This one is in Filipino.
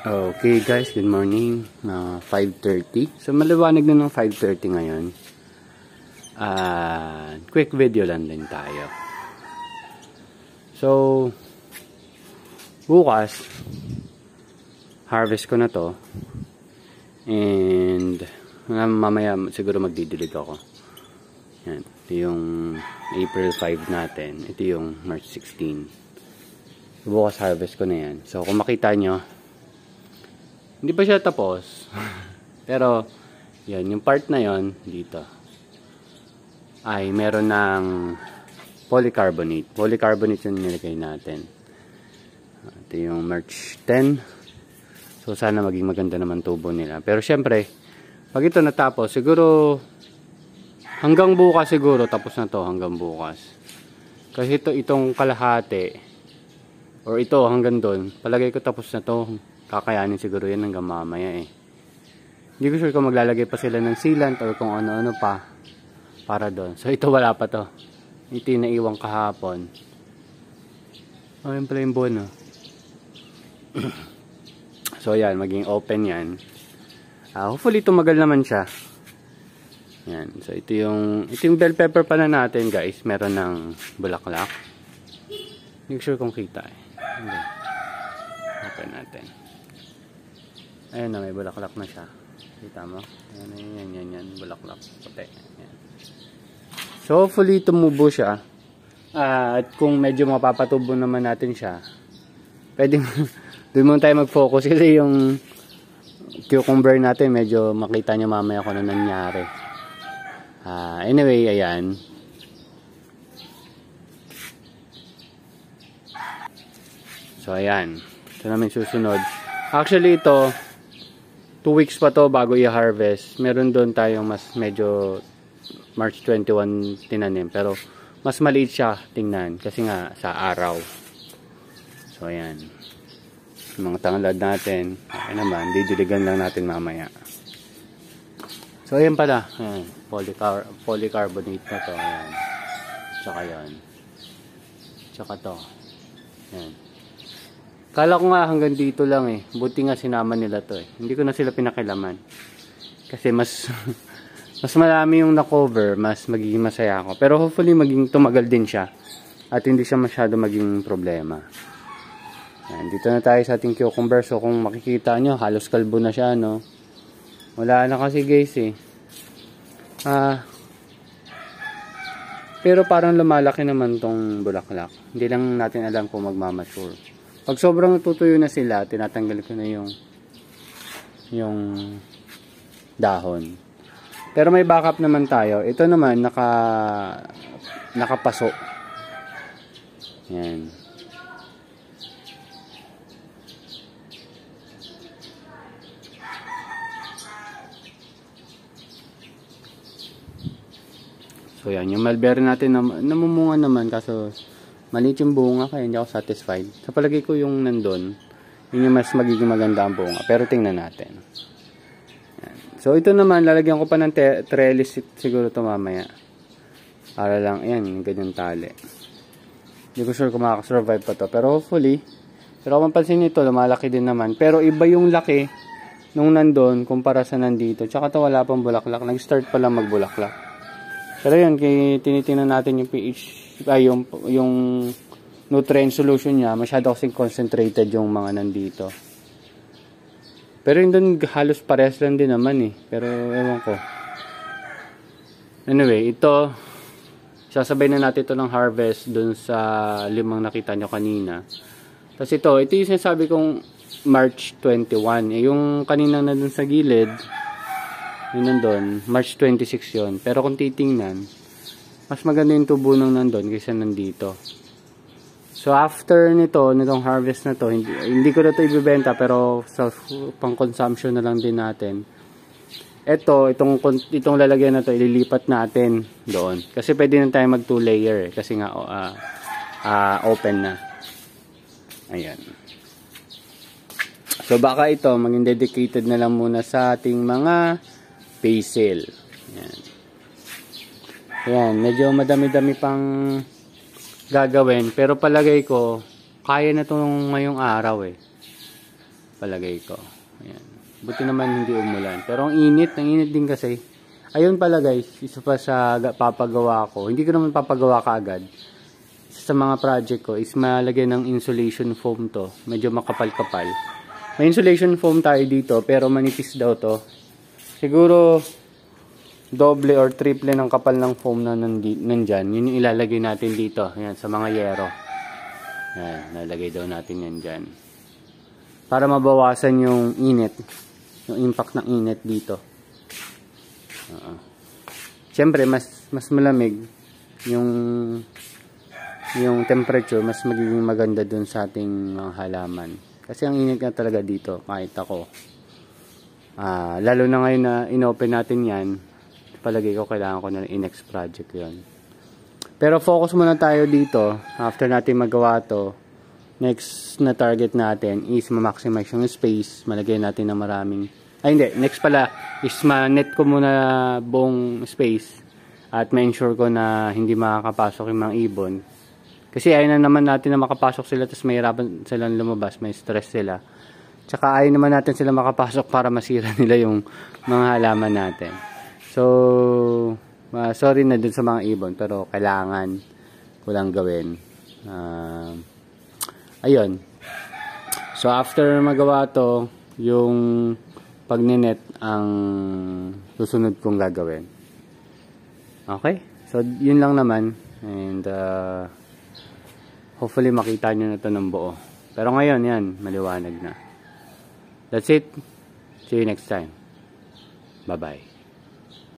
Okay guys, good morning. 5:30. So maliwanag na ng 5:30 ngayon. Quick video lang din tayo. So bukas harvest ko na to. And mamaya siguro magdidilig ako. Yan. Ito yung April 5 natin. Ito yung March 16. So, bukas harvest ko na yan. So kung makita nyo, hindi pa siya tapos. Pero, yan, yung part na yon dito ay meron ng polycarbonate. Polycarbonate yung nilagay natin. Ito yung March 10. So, sana maging maganda naman tubo nila. Pero, syempre, pag ito natapos, siguro, hanggang bukas siguro, tapos na to hanggang bukas. Kasi itong kalahati, or ito hanggang doon, palagay ko tapos na to. Kakayanin siguro yan hanggang mamaya eh. Hindi ko sure kung maglalagay pa sila ng sealant or kung ano-ano pa para doon. So ito wala pa to. Ito yung naiwang kahapon. Oh, yun pala yung buwan oh. So yan, maging open yan. Hopefully tumagal naman siya. Yan. So ito yung bell pepper pala natin guys. Meron ng bulaklak. Hindi ko sure kung kita eh. Okay. Open natin. Ayan na, may bulaklak na siya. Kita mo? Ayan, yan. Bulaklak. Puti. Ayan. So, hopefully, tumubo siya. At kung medyo mapapatubo naman natin siya, pwedeng, doon muna tayo mag-focus kasi yung cucumber natin, medyo makita nyo mamaya kung ano nangyari. Anyway, ayan. So, ayan. Ito namin susunod. Actually, ito, 2 weeks pa to bago i-harvest. Meron doon tayong mas medyo March 21 tinanim. Pero mas maliit siya tingnan. Kasi nga sa araw. So ayan. Yung mga tanglad natin. Okay naman. Didiligan lang natin mamaya. So ayan pala. Ayan. Polycarbonate na to. Ayan. Tsaka yan. Tsaka to. Ayan. Kala ko nga hanggang dito lang eh. Buti nga sinama nila to eh. Hindi ko na sila pinakilaman. Kasi mas marami yung na-cover. Mas magiging masaya ako. Pero hopefully maging tumagal din siya. At hindi siya masyado maging problema. Yan, dito na tayo sa ating cucumber. So kung makikita nyo, halos kalbo na siya no. Wala na kasi guys eh. Pero parang lumalaki naman tong bulaklak. Hindi lang natin alam kung magmamature. Pag sobrang tutuyo na sila, tinatanggal ko na yung dahon. Pero may backup naman tayo. Ito naman nakapaso. Yan. So yan, yung mulberry natin namumunga naman kaso maliit yung bunga kaya hindi ako satisfied. Sa palagay ko yung nandun, yun yung mas magiging maganda ang bunga. Pero tingnan natin. Yan. So ito naman, lalagyan ko pa ng trellis siguro ito mamaya. Para lang, yan, yung ganyan tali. Hindi ko sure kung makakasurvive pa to. Pero hopefully, pero kung mapansin nyo ito, lumalaki din naman. Pero iba yung laki nung nandun kumpara sa nandito. Tsaka ito wala pang bulaklak. Nag-start pa lang magbulaklak. Pero yun, tinitingnan natin yung pH, yung nutrient solution niya, masyado kasing concentrated yung mga nandito. Pero yung doon halos parehas lang din naman eh. Pero ewan ko. Anyway, ito, sasabay na natin ito ng harvest doon sa 5 nakita nyo kanina. Tapos ito yung sinasabi kong March 21. Yung kanina na doon sa gilid, yun nandun, March 26 yun. Pero kung titingnan, mas maganda yung tubo nung nandun kaysa nandito. So after nitong harvest na to, hindi ko na to ibibenta pero sa pang consumption na lang din natin. Itong lalagyan na to ililipat natin doon. Kasi pwede na tayo mag 2 layer eh. Kasi nga open na. Ayan. So baka ito maging dedicated na lang muna sa ating mga basil. Ayan. Ayan, medyo madami-dami pang gagawin. Pero palagay ko, kaya na itong ngayong araw eh. palagay ko. Ayan. Buti naman hindi umulan. Pero ang init din kasi. Ayun pala guys, isa pa sa papagawa ko. Hindi ko naman papagawa kaagad. Isa sa mga project ko is malagyan ng insulation foam to. Medyo makapal-kapal. May insulation foam tayo dito pero manipis daw to. Siguro doble or triple ng kapal ng foam na nandyan. Yun yung ilalagay natin dito. Ayan, sa mga yero. Ayan, nalagay daw natin yan dyan. Para mabawasan yung init. Yung impact ng init dito. Siyempre, mas malamig yung temperature, mas magiging maganda dun sa ating mga halaman. Kasi ang init nga talaga dito, kahit ako. Lalo na ngayon na inopen natin yan, palagay ko kailangan ko na i-next project yon. Pero focus muna tayo dito. After natin magawa to, next na target natin is ma-maximize yung space. Malagay natin ng maraming... Ay hindi, next pala is ma-net ko muna buong space. At ma-ensure ko na hindi makakapasok yung mga ibon. Kasi ayaw na naman natin na makapasok sila tapos mahirapan silang lumabas, may stress sila. Tsaka ayaw naman natin sila makapasok para masira nila yung mga halaman natin. So, sorry na dun sa mga ibon pero kailangan ko lang gawin. Ayun. So, after magawa to, yung pagninet ang susunod kong gagawin. Okay? So, yun lang naman. And, hopefully makita nyo na ito ng buo. Pero ngayon, yan, maliwanag na. That's it. See you next time. Bye-bye.